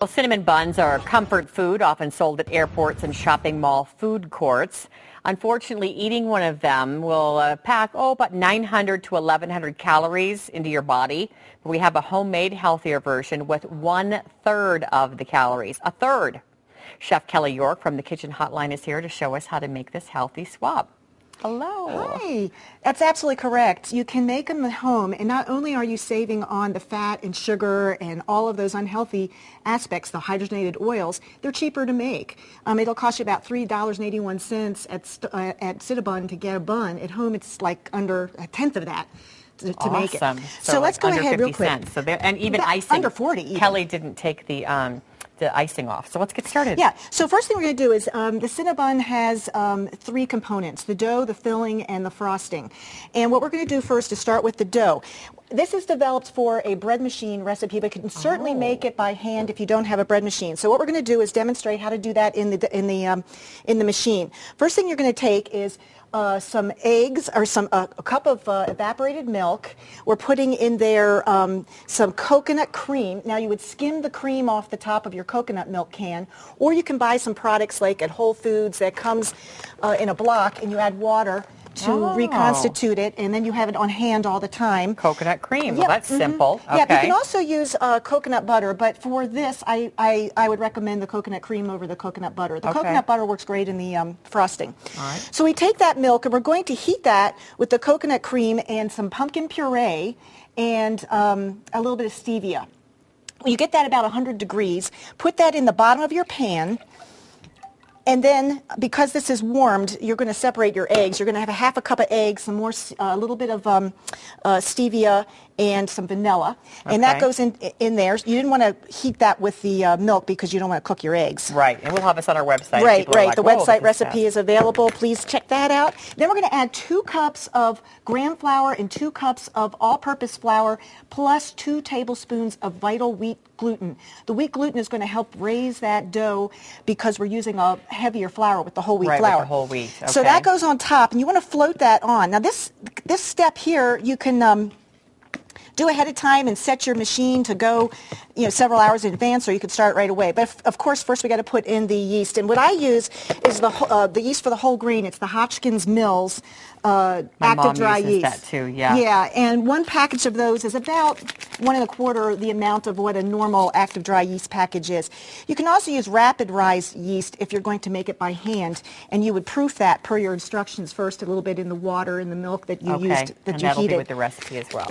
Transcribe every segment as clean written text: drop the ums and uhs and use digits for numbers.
Well, cinnamon buns are comfort food, often sold at airports and shopping mall food courts. Unfortunately, eating one of them will pack, about 900 to 1,100 calories into your body. We have a homemade, healthier version with 1/3 of the calories. A third. Chef Kelly York from the Kitchen Hotline is here to show us how to make this healthy swap. Hello. Hi. That's absolutely correct. You can make them at home, and not only are you saving on the fat and sugar and all of those unhealthy aspects, the hydrogenated oils, they're cheaper to make. It'll cost you about $3.81 at Cinnabon to get a bun. At home, it's like under a tenth of that to make it. So let's go under ahead 50 real quick. cents. So and even icing. Under 40 even. Kelly didn't take the icing off. So let's get started. Yeah. So first thing we're going to do is the Cinnabon has 3 components: the dough, the filling, and the frosting. And what we're going to do first is start with the dough. This is developed for a bread machine recipe, but you can certainly make it by hand if you don't have a bread machine. So what we're going to do is demonstrate how to do that in the machine. First thing you're going to take is some eggs, or a cup of evaporated milk. We're putting in there some coconut cream. Now you would skim the cream off the top of your coconut milk can, or you can buy some products like at Whole Foods that comes in a block, and you add water to reconstitute it, and then you have it on hand all the time. Coconut cream. Well, that's simple. Okay. Yeah, you can also use coconut butter, but for this, I would recommend the coconut cream over the coconut butter. The coconut butter works great in the frosting. All right. So we take that milk, and we're going to heat that with the coconut cream and some pumpkin puree and a little bit of stevia. You get that about 100 degrees. Put that in the bottom of your pan. And then, because this is warmed, you're going to separate your eggs. You're going to have a half a cup of eggs, a little bit of stevia, and some vanilla. And that goes in there. You didn't want to heat that with the milk because you don't want to cook your eggs. Right. And we'll have this on our website. Right. The website recipe is available. Please check that out. Then we're going to add 2 cups of graham flour and 2 cups of all-purpose flour, plus 2 tablespoons of vital wheat gluten. The wheat gluten is going to help raise that dough because we're using a heavier flour with the whole wheat flour. With the whole wheat. Okay. So that goes on top, and you want to float that on. Now this step here, you can do ahead of time and set your machine to go, several hours in advance, or you could start right away. But of course, first we got to put in the yeast. And what I use is the yeast for the whole grain. It's the Hotchkiss Mills active dry yeast. That too, yeah. Yeah, and 1 package of those is about 1 1/4 the amount of what a normal active dry yeast package is. You can also use rapid rise yeast if you're going to make it by hand, and you would proof that per your instructions first a little bit in the water and the milk that you used, and that'll be with the recipe as well.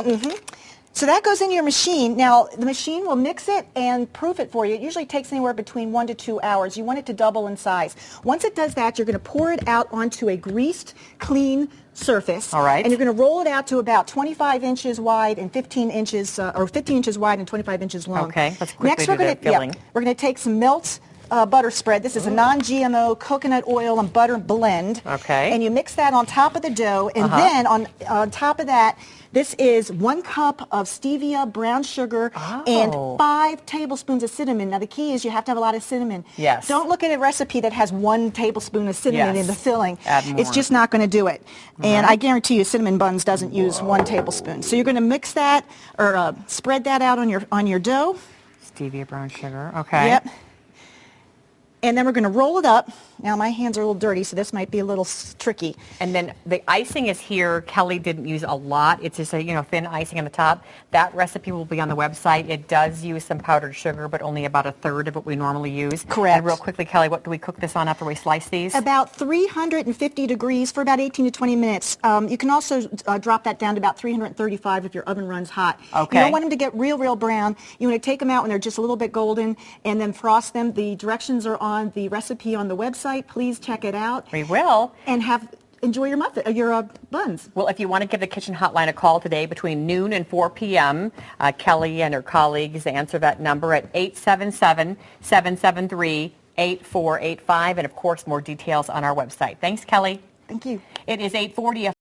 So that goes in your machine. Now, the machine will mix it and proof it for you. It usually takes anywhere between 1 to 2 hours. You want it to double in size. Once it does that, you're going to pour it out onto a greased, clean surface. All right. And you're going to roll it out to about 25 inches wide and 15 inches, or 15 inches wide and 25 inches long. Okay, let's quickly Next, do the filling. we're going to take some melt butter spread. This is a non-GMO coconut oil and butter blend. Okay. And you mix that on top of the dough, and then on top of that, this is 1 cup of stevia, brown sugar, and 5 tablespoons of cinnamon. Now the key is you have to have a lot of cinnamon. Yes. Don't look at a recipe that has 1 tablespoon of cinnamon in the filling. Add more. It's just not going to do it. And I guarantee you, Cinnamon Buns doesn't use 1 tablespoon. So you're going to mix that, or spread that out on your dough. Stevia, brown sugar. Okay. Yep. And then we're going to roll it up. Now my hands are a little dirty, so this might be a little tricky. And then the icing is here. Kelly didn't use a lot. It's just a thin icing on the top. That recipe will be on the website. It does use some powdered sugar, but only about 1/3 of what we normally use. Correct. And real quickly, Kelly, what do we cook this on after we slice these? About 350 degrees for about 18 to 20 minutes. You can also drop that down to about 335 if your oven runs hot. Okay. You don't want them to get real brown. You want to take them out when they're just a little bit golden, and then frost them. The directions are on the recipe on the website. Please check it out. We will. And enjoy your buns. Well, if you want to give the Kitchen Hotline a call today between noon and 4 p.m., Kelly and her colleagues answer that number at 877-773-8485. And, of course, more details on our website. Thanks, Kelly. Thank you. It is 8:40.